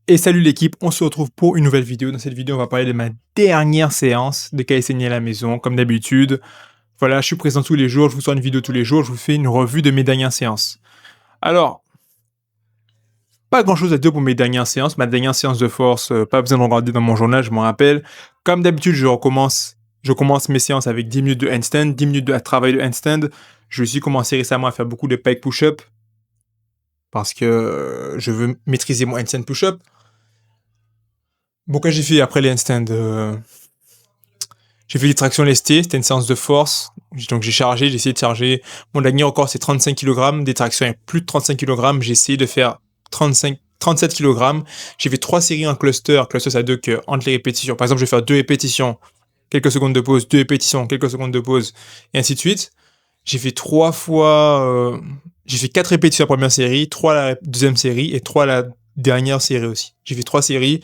Et salut l'équipe, on se retrouve pour une nouvelle vidéo. Dans cette vidéo, on va parler de ma dernière séance de calisthénie à la maison. Comme d'habitude, voilà, je suis présent tous les jours, je vous sors une vidéo tous les jours, je vous fais une revue de mes dernières séances. Alors, pas grand chose à dire pour mes dernières séances. Ma dernière séance de force, pas besoin de regarder dans mon journal, je m'en rappelle. Comme d'habitude, je commence mes séances avec 10 minutes de handstand, 10 minutes de travail de handstand. Je suis commencé récemment à faire beaucoup de pike push-up parce que je veux maîtriser mon handstand push-up. Bon, quand j'ai fait après les handstands, j'ai fait des tractions lestées, c'était une séance de force. Donc j'ai essayé de charger. Mon dernier record c'est 35 kg, des tractions avec plus de 35 kg. J'ai essayé de faire 37 kg. J'ai fait 3 séries en cluster. Cluster ça veut dire que entre les répétitions, par exemple je vais faire 2 répétitions, quelques secondes de pause, 2 répétitions, quelques secondes de pause, et ainsi de suite. J'ai fait 4 répétitions la première série, 3 la deuxième série et 3 la dernière série aussi. J'ai fait 3 séries,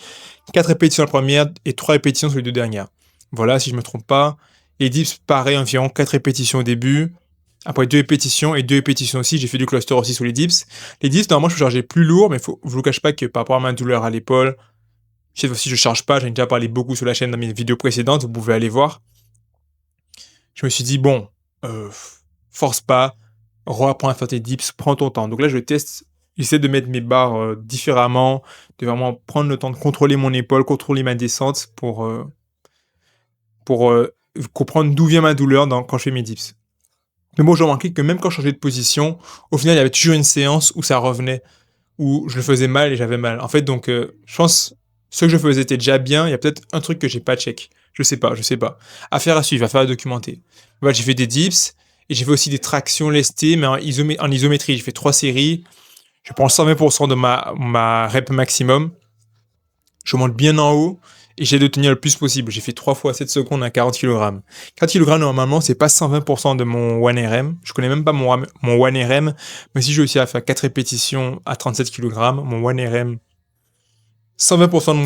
4 répétitions la première et 3 répétitions sur les 2 dernières. Voilà, si je me trompe pas. Les dips, pareil, environ 4 répétitions au début. Après 2 répétitions et 2 répétitions aussi. J'ai fait du cluster aussi sur les dips. Les dips, normalement, je peux charger plus lourd, mais je vous cache pas que par rapport à ma douleur à l'épaule, cette fois-ci, je charge pas. J'en ai déjà parlé beaucoup sur la chaîne dans mes vidéos précédentes. Vous pouvez aller voir. Je me suis dit, bon, force pas. Reapprends à faire tes dips. Prends ton temps. Donc là, je teste. J'essaie de mettre mes barres différemment. De vraiment prendre le temps de contrôler mon épaule, contrôler ma descente pour comprendre d'où vient ma douleur quand je fais mes dips. Mais bon, j'ai remarqué que même quand je changeais de position, au final, il y avait toujours une séance où ça revenait, où je le faisais mal et j'avais mal. En fait, donc, je pense ce que je faisais était déjà bien. Il y a peut-être un truc que j'ai pas check. Je sais pas. Affaire à suivre, affaire à documenter. Voilà, j'ai fait des dips et j'ai fait aussi des tractions lestées, mais en isométrie. J'ai fait 3 séries. Je prends 120% de ma rep maximum. Je monte bien en haut et j'essaie de tenir le plus possible. J'ai fait 3 fois 7 secondes à 40 kg. 40 kg, normalement, c'est pas 120% de mon 1RM. Je connais même pas mon 1RM, mais si j'ai réussi à faire 4 répétitions à 37 kg, mon 1RM, 120% de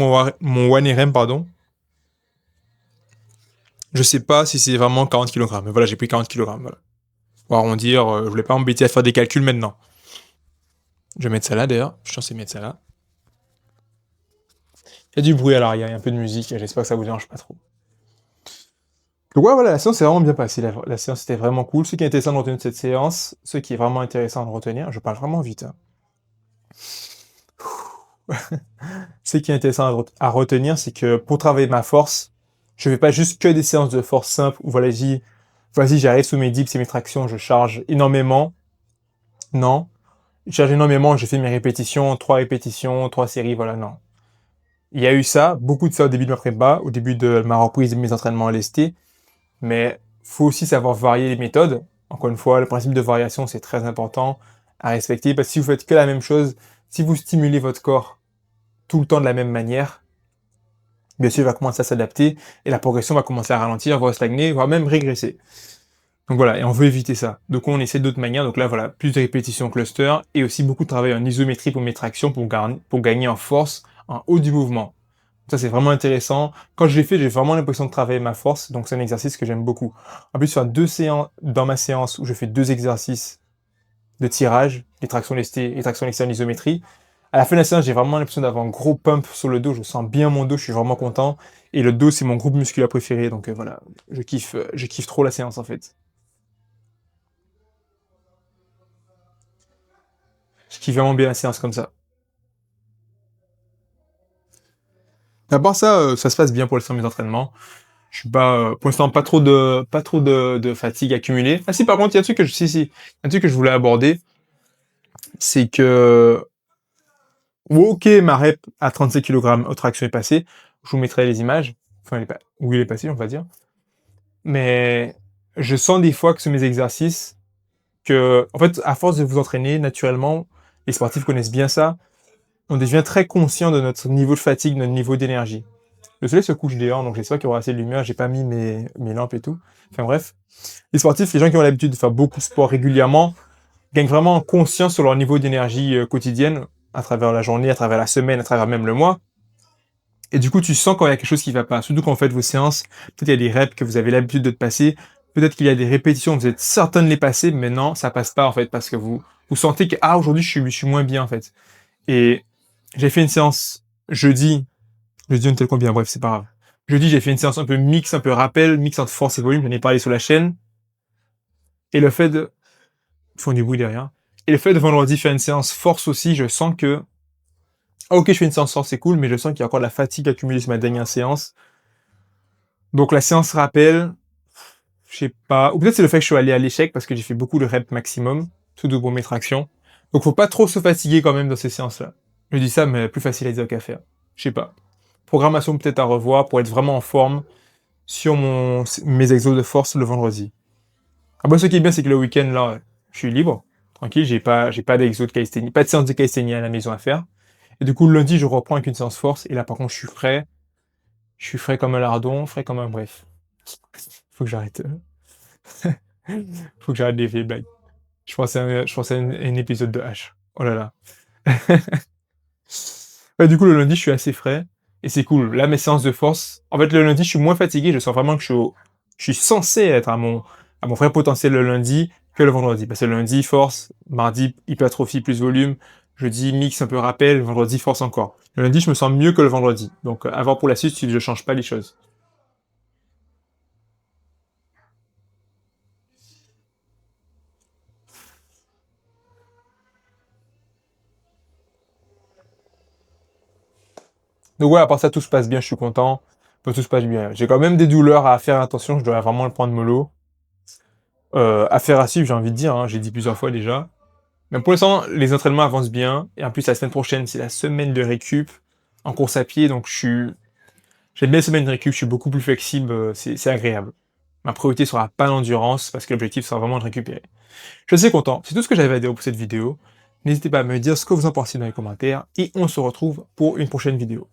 mon 1RM, pardon, je sais pas si c'est vraiment 40 kg. Mais voilà, j'ai pris 40 kg. Voilà. Pour arrondir, je voulais pas m'embêter à faire des calculs maintenant. Je vais mettre ça là d'ailleurs. Je suis censé mettre ça là. Il y a du bruit à l'arrière, il y a un peu de musique, j'espère que ça vous dérange pas trop. Donc ouais, voilà, la séance s'est vraiment bien passée. La séance était vraiment cool. Ce qui est intéressant de retenir de cette séance, ce qui est vraiment intéressant de retenir, je parle vraiment vite. Hein. Ce qui est intéressant à retenir, c'est que pour travailler ma force, je fais pas juste que des séances de force simples où voilà, vas-y, j'arrive sous mes dips et mes tractions, je charge énormément. Non. Je charge énormément, je fais mes répétitions, 3 répétitions, 3 séries, voilà, non. Il y a eu ça, beaucoup de ça au début de ma prépa, au début de ma reprise de mes entraînements à l'EST. Mais faut aussi savoir varier les méthodes. Encore une fois, le principe de variation, c'est très important à respecter parce que si vous faites que la même chose, si vous stimulez votre corps tout le temps de la même manière, bien sûr, il va commencer à s'adapter et la progression va commencer à ralentir, voire stagner, voire même régresser. Donc voilà, et on veut éviter ça. Donc on essaie d'autres manières. Donc là, voilà, plus de répétitions cluster et aussi beaucoup de travail en isométrie pour mes tractions pour gagner en force en haut du mouvement. Ça, c'est vraiment intéressant. Quand je l'ai fait, j'ai vraiment l'impression de travailler ma force, donc c'est un exercice que j'aime beaucoup. En plus, faire 2 séances, dans ma séance où je fais 2 exercices de tirage, les tractions lestées et tractions lestées en isométrie, à la fin de la séance, j'ai vraiment l'impression d'avoir un gros pump sur le dos, je sens bien mon dos, je suis vraiment content. Et le dos, c'est mon groupe musculaire préféré, donc voilà, je kiffe trop la séance en fait. Je kiffe vraiment bien la séance comme ça. À part ça, ça se passe bien pour l'instant mes entraînements. Je suis pas, pour l'instant, pas trop de fatigue accumulée. Ah si, par contre, il y a un truc un truc que je voulais aborder, c'est que, ok, ma rep à 37 kg au traction est passée. Je vous mettrai les images. Enfin, où il est passé, on va dire. Mais, je sens des fois que sur mes exercices, en fait, à force de vous entraîner, naturellement, les sportifs connaissent bien ça, on devient très conscient de notre niveau de fatigue, notre niveau d'énergie. Le soleil se couche dehors, donc j'espère qu'il y aura assez de lumière. J'ai pas mis mes lampes et tout. Enfin bref. Les sportifs, les gens qui ont l'habitude de faire beaucoup de sport régulièrement, gagnent vraiment conscience sur leur niveau d'énergie quotidienne, à travers la journée, à travers la semaine, à travers même le mois. Et du coup, tu sens quand il y a quelque chose qui va pas. Surtout quand vous faites vos séances, peut-être il y a des reps que vous avez l'habitude de passer, peut-être qu'il y a des répétitions, vous êtes certain de les passer, mais non, ça passe pas en fait, parce que vous sentez que, ah, aujourd'hui, je suis moins bien en fait. Et j'ai fait une séance Jeudi, jeudi on était combien? Bref, c'est pas grave. Jeudi, j'ai fait une séance un peu mix, un peu rappel, mix entre force et volume, j'en ai parlé sur la chaîne. Et le fait de... Ils font du bruit derrière. Et le fait de vendredi faire une séance force aussi, je sens que... Ah ok, je fais une séance force, c'est cool, mais je sens qu'il y a encore de la fatigue accumulée sur ma dernière séance. Donc la séance rappel, je sais pas. Ou peut-être c'est le fait que je suis allé à l'échec parce que j'ai fait beaucoup de reps maximum, tout de mes tractions. Donc faut pas trop se fatiguer quand même dans ces séances-là. Je dis ça, mais plus facile à dire qu'à faire. Je sais pas. Programmation peut-être à revoir pour être vraiment en forme sur mes exos de force le vendredi. Ah bah ce qui est bien, c'est que le week-end là, je suis libre, tranquille, j'ai pas d'exos de calisthénie, pas de séance de calisthénie à la maison à faire. Et du coup le lundi, je reprends avec une séance force. Et là par contre, je suis frais comme un lardon, frais comme un bref. Faut que j'arrête. Faut que j'arrête les vieilles blagues. Je pensais à un épisode de H. Oh là là. Ouais, du coup, le lundi, je suis assez frais. Et c'est cool. Là, mes séances de force. En fait, le lundi, je suis moins fatigué. Je sens vraiment que je suis censé être à mon vrai potentiel le lundi que le vendredi. Parce que le lundi, force. Mardi, hypertrophie plus volume. Jeudi, mix un peu rappel. Vendredi, force encore. Le lundi, je me sens mieux que le vendredi. Donc, à voir pour la suite si je change pas les choses. Donc ouais, à part ça, tout se passe bien, je suis content. Enfin, tout se passe bien. J'ai quand même des douleurs à faire attention, je dois vraiment le prendre mollo. Affaire à suivre, j'ai envie de dire, hein, j'ai dit plusieurs fois déjà. Mais pour l'instant, les entraînements avancent bien. Et en plus, la semaine prochaine, c'est la semaine de récup en course à pied. Donc j'aime bien la semaine de récup, je suis beaucoup plus flexible, c'est agréable. Ma priorité sera pas l'endurance, parce que l'objectif sera vraiment de récupérer. Je suis content. C'est tout ce que j'avais à dire pour cette vidéo. N'hésitez pas à me dire ce que vous en pensez dans les commentaires. Et on se retrouve pour une prochaine vidéo.